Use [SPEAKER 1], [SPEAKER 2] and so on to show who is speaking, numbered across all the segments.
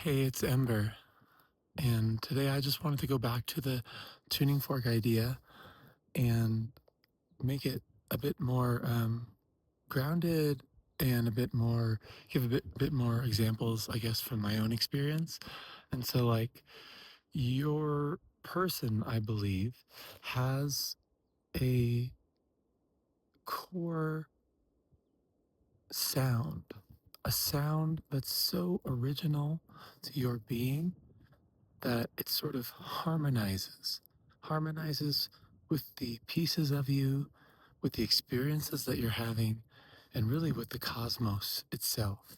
[SPEAKER 1] Hey, it's Ember, and today I just wanted to go back to the tuning fork idea and make it a bit more grounded and a bit more, give a bit more examples, I guess, from my own experience. And so, like, your person, I believe, has a core sound, a sound that's so original to your being that it sort of harmonizes with the pieces of you, with the experiences that you're having, and really with the cosmos itself.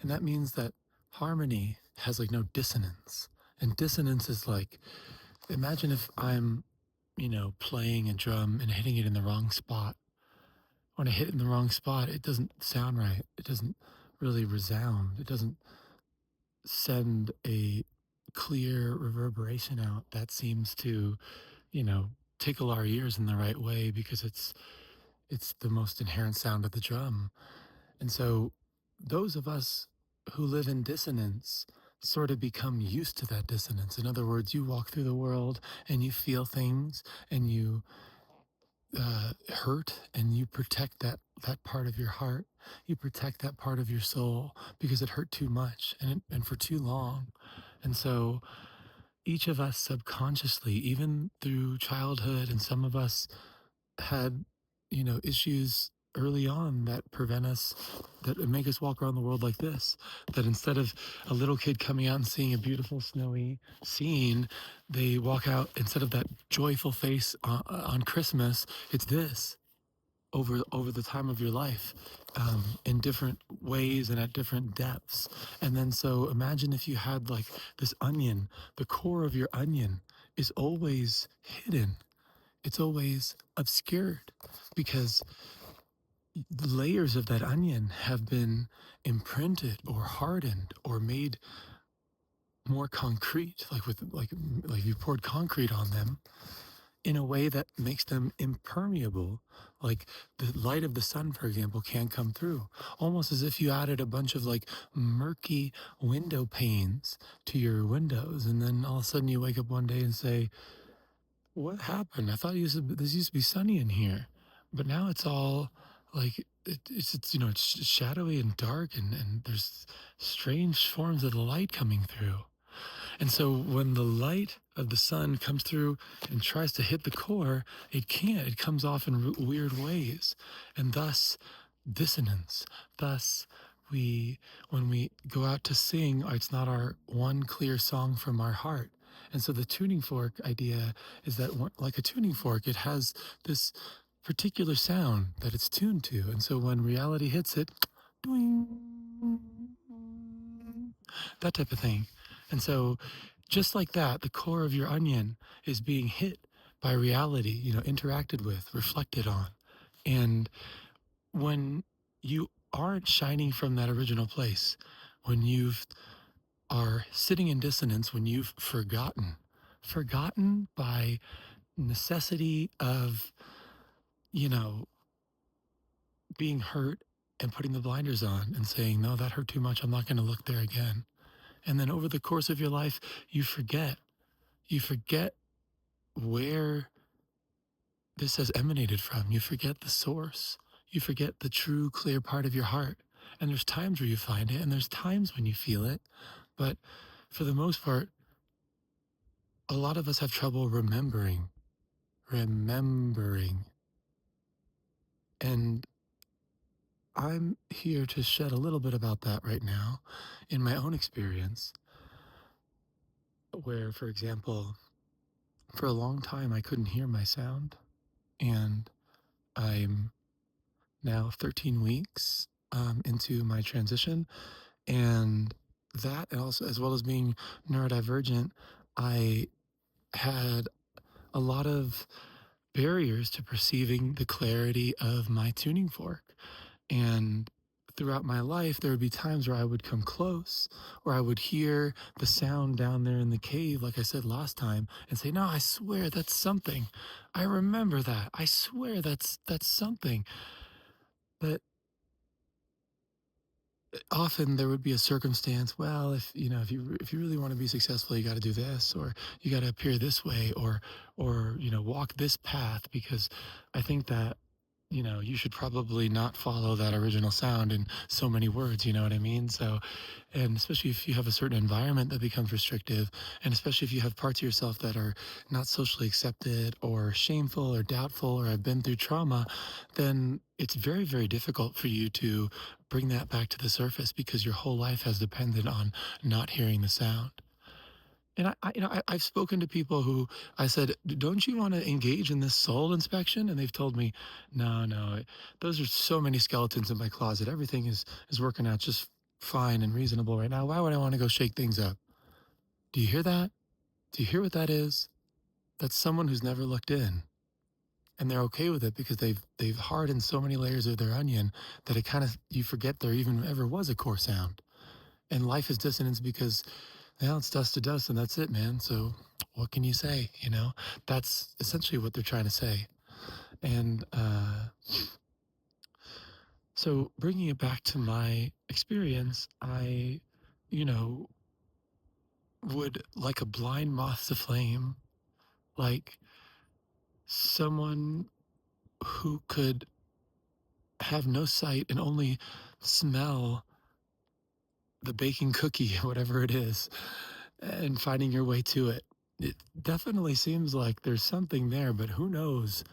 [SPEAKER 1] And that means that harmony has like no dissonance. And dissonance is like, imagine if I'm, playing a drum and hitting it in the wrong spot. When I hit it in the wrong spot, it doesn't sound right. It doesn't really resound. It doesn't send a clear reverberation out that seems to, you know, tickle our ears in the right way because it's the most inherent sound of the drum. And so those of us who live in dissonance sort of become used to that dissonance. In other words, you walk through the world and you feel things and you hurt and you protect that part of your heart. You protect that part of your soul because it hurt too much and for too long. And so each of us subconsciously, even through childhood, and some of us had, issues early on that prevent us, that make us walk around the world like this. That instead of a little kid coming out and seeing a beautiful snowy scene, they walk out, instead of that joyful face on Christmas, it's this over the time of your life, in different ways and at different depths. And then so imagine if you had like this onion, the core of your onion is always hidden. It's always obscured because the layers of that onion have been imprinted or hardened or made more concrete, like you poured concrete on them in a way that makes them impermeable. Like the light of the sun, for example, can't come through. Almost as if you added a bunch of like murky window panes to your windows. And then all of a sudden you wake up one day and say, what happened? I thought this used to be sunny in here. But now it's all like, it's shadowy and dark and there's strange forms of the light coming through. And so when the light of the sun comes through and tries to hit the core, it can't. It comes off in weird ways. And thus, dissonance. Thus, when we go out to sing, it's not our one clear song from our heart. And so the tuning fork idea is that, like a tuning fork, it has this particular sound that it's tuned to. And so when reality hits it, doing, that type of thing. And so just like that, the core of your onion is being hit by reality, interacted with, reflected on. And when you aren't shining from that original place, when you are sitting in dissonance, when you've forgotten by necessity of, you know, being hurt and putting the blinders on and saying, no, that hurt too much. I'm not going to look there again. And then over the course of your life, you forget. You forget where this has emanated from. You forget the source. You forget the true, clear part of your heart. And there's times where you find it, and there's times when you feel it. But for the most part, a lot of us have trouble remembering. And I'm here to shed a little bit about that right now in my own experience, where, for example, for a long time I couldn't hear my sound. And I'm now 13 weeks into my transition. And that, and also as well as being neurodivergent, I had a lot of barriers to perceiving the clarity of my tuning fork. And throughout my life, there would be times where I would come close, or I would hear the sound down there in the cave, like I said last time, and say, no, I swear that's something. I remember that. I swear that's something. But often there would be a circumstance, well, if you know, if you really want to be successful, you got to do this, or you got to appear this way, or you know, walk this path, because I think that, you know, you should probably not follow that original sound in so many words, you know what I mean? So, and especially if you have a certain environment that becomes restrictive, and especially if you have parts of yourself that are not socially accepted or shameful or doubtful or have been through trauma, then it's very, very difficult for you to bring that back to the surface because your whole life has depended on not hearing the sound. And you know, I've spoken to people who I said, "Don't you want to engage in this soul inspection?" And they've told me, "No, no, those are so many skeletons in my closet. Everything is working out just fine and reasonable right now. Why would I want to go shake things up?" Do you hear that? Do you hear what that is? That's someone who's never looked in, and they're okay with it because they've hardened so many layers of their onion that it kind of you forget there even ever was a core sound. And life is dissonance because now it's dust to dust, and that's it, man. So what can you say? You know, that's essentially what they're trying to say. And so bringing it back to my experience, I, you know, would like a blind moth to flame, like someone who could have no sight and only smell the baking cookie, whatever it is, and finding your way to it. It definitely seems like there's something there, but who knows?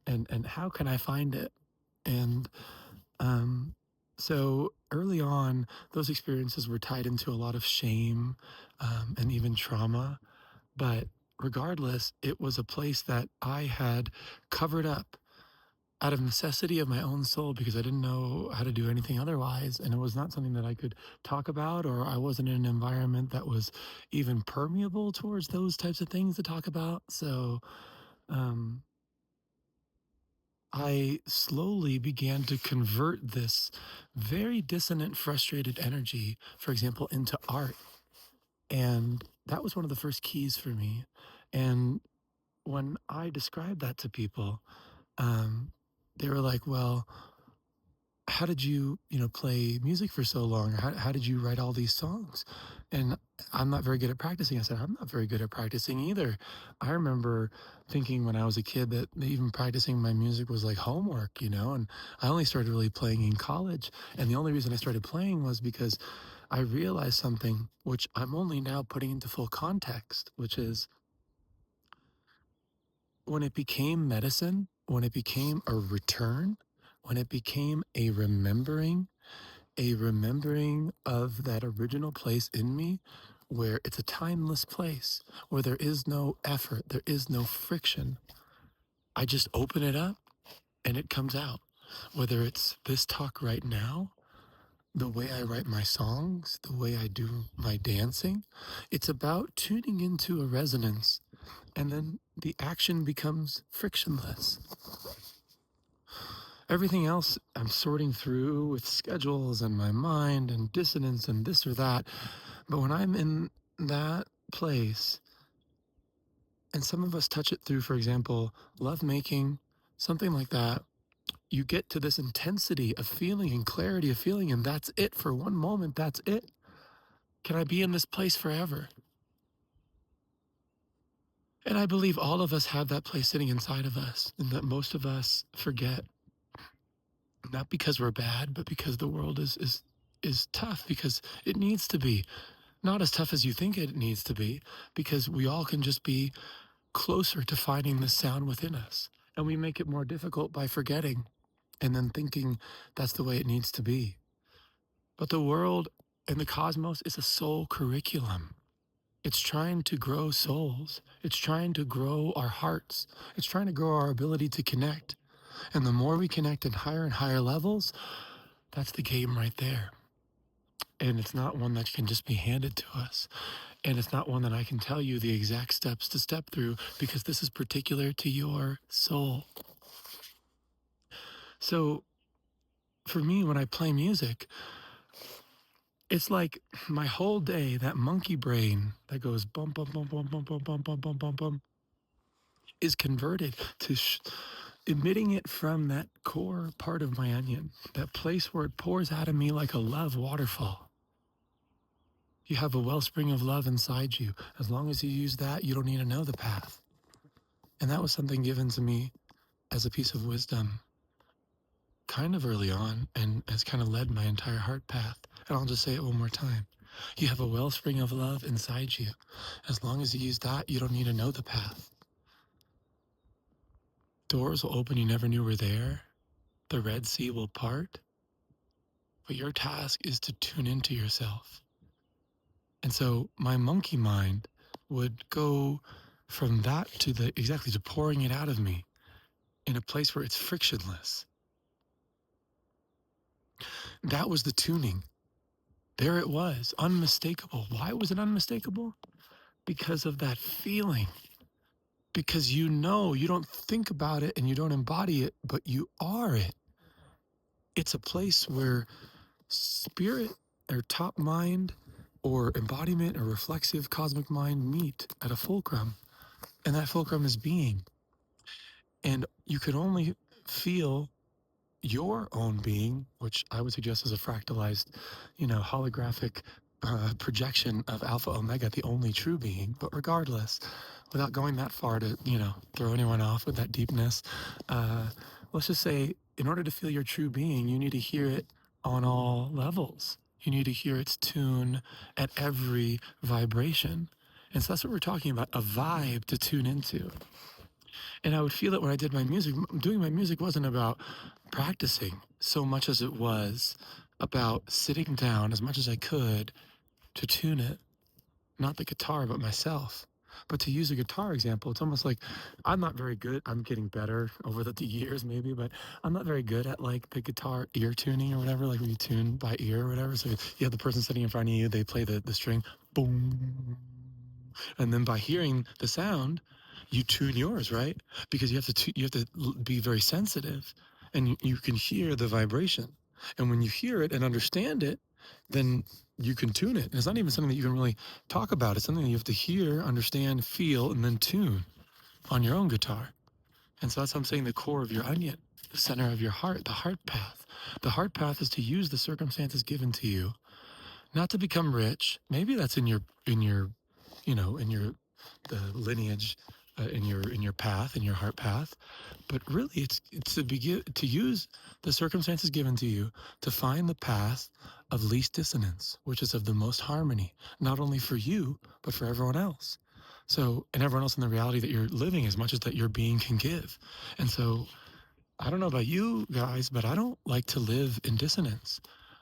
[SPEAKER 1] And how can I find it? And um, so early on, those experiences were tied into a lot of shame and even trauma. But regardless, it was a place that I had covered up out of necessity of my own soul because I didn't know how to do anything otherwise. And it was not something that I could talk about, or I wasn't in an environment that was even permeable towards those types of things to talk about. So, um, I slowly began to convert this very dissonant, frustrated energy, for example, into art. And that was one of the first keys for me. And when I described that to people, um, they were like, well, how did you, you know, play music for so long? How did you write all these songs? And I'm not very good at practicing. I said, I'm not very good at practicing either. I remember thinking when I was a kid that even practicing my music was like homework, you know, and I only started really playing in college. And the only reason I started playing was because I realized something which I'm only now putting into full context, which is when it became medicine, when it became a return, when it became a remembering of that original place in me where it's a timeless place, where there is no effort, there is no friction. I just open it up and it comes out. Whether it's this talk right now, the way I write my songs, the way I do my dancing, it's about tuning into a resonance, and then the action becomes frictionless. Everything else I'm sorting through with schedules and my mind and dissonance and this or that. But when I'm in that place, and some of us touch it through, for example, love making, something like that, you get to this intensity of feeling and clarity of feeling, and that's it for one moment. That's it. Can I be in this place forever? And I believe all of us have that place sitting inside of us, and that most of us forget, not because we're bad, but because the world is tough, because it needs to be. Not as tough as you think it needs to be, because we all can just be closer to finding the sound within us. And we make it more difficult by forgetting and then thinking that's the way it needs to be. But the world and the cosmos is a soul curriculum. It's trying to grow souls. It's trying to grow our hearts. It's trying to grow our ability to connect. And the more we connect in higher and higher levels, that's the game right there. And it's not one that can just be handed to us. And it's not one that I can tell you the exact steps to step through because this is particular to your soul. So for me, when I play music, it's like my whole day, that monkey brain that goes bum, bum, bum, bum, bum, bum, bum, bum, bum, bum, bum, is converted to emitting it from that core part of my onion, that place where it pours out of me like a love waterfall. You have a wellspring of love inside you. As long as you use that, you don't need to know the path. And that was something given to me as a piece of wisdom kind of early on and has kind of led my entire heart path. And I'll just say it one more time. You have a wellspring of love inside you. As long as you use that, you don't need to know the path. Doors will open you never knew were there. The Red Sea will part. But your task is to tune into yourself. And so my monkey mind would go from that to exactly to pouring it out of me in a place where it's frictionless. That was the tuning. There it was, unmistakable. Why was it unmistakable? Because of that feeling. Because you don't think about it and you don't embody it, but you are it. It's a place where spirit or top mind or embodiment or reflexive cosmic mind meet at a fulcrum. And that fulcrum is being. And you can only feel your own being, which I would suggest is a fractalized, holographic projection of Alpha Omega, the only true being. But regardless, without going that far to, throw anyone off with that deepness, let's just say in order to feel your true being, you need to hear it on all levels. You need to hear its tune at every vibration. And so that's what we're talking about, a vibe to tune into. And I would feel it when I did my music. Doing my music wasn't about practicing so much as it was about sitting down as much as I could to tune it. Not the guitar, but myself. But to use a guitar example, it's almost like I'm not very good. I'm getting better over the years, maybe, but I'm not very good at like the guitar ear tuning or whatever, like when you tune by ear or whatever. So you have the person sitting in front of you, they play the string, boom. And then by hearing the sound, you tune yours, right? Because you have to be very sensitive, and you can hear the vibration. And when you hear it and understand it, then you can tune it. And it's not even something that you can really talk about. It's something that you have to hear, understand, feel, and then tune on your own guitar. And so that's what I'm saying, the core of your onion, the center of your heart, the heart path. The heart path is to use the circumstances given to you, not to become rich. Maybe that's in your the lineage, in your path, in your heart path. But really, it's to use the circumstances given to you to find the path of least dissonance, which is of the most harmony, not only for you but for everyone else. So, and everyone else in the reality that you're living, as much as that your being can give. And so, I don't know about you guys, but I don't like to live in dissonance.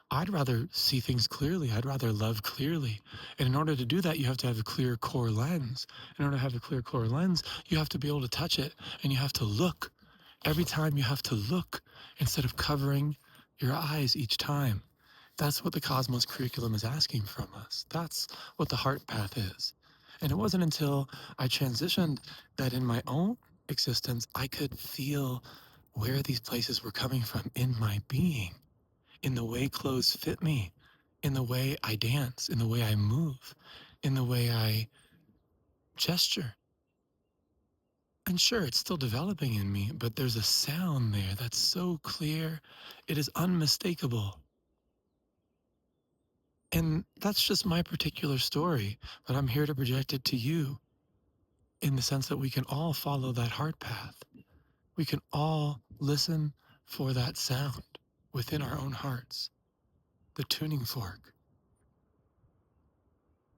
[SPEAKER 1] I'd rather see things clearly. I'd rather love clearly. And in order to do that, you have to have a clear core lens. In order to have a clear core lens, you have to be able to touch it, and you have to look. Every time you have to look instead of covering your eyes each time. That's what the Cosmos curriculum is asking from us. That's what the heart path is. And it wasn't until I transitioned that in my own existence, I could feel where these places were coming from in my being, in the way clothes fit me, in the way I dance, in the way I move, in the way I gesture. And sure, it's still developing in me, but there's a sound there that's so clear, it is unmistakable. And that's just my particular story, but I'm here to project it to you in the sense that we can all follow that heart path. We can all listen for that sound within our own hearts, the tuning fork.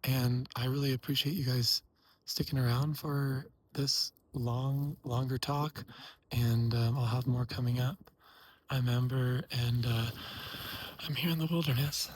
[SPEAKER 1] And I really appreciate you guys sticking around for this longer talk, and I'll have more coming up. I'm Ember, and I'm here in the wilderness.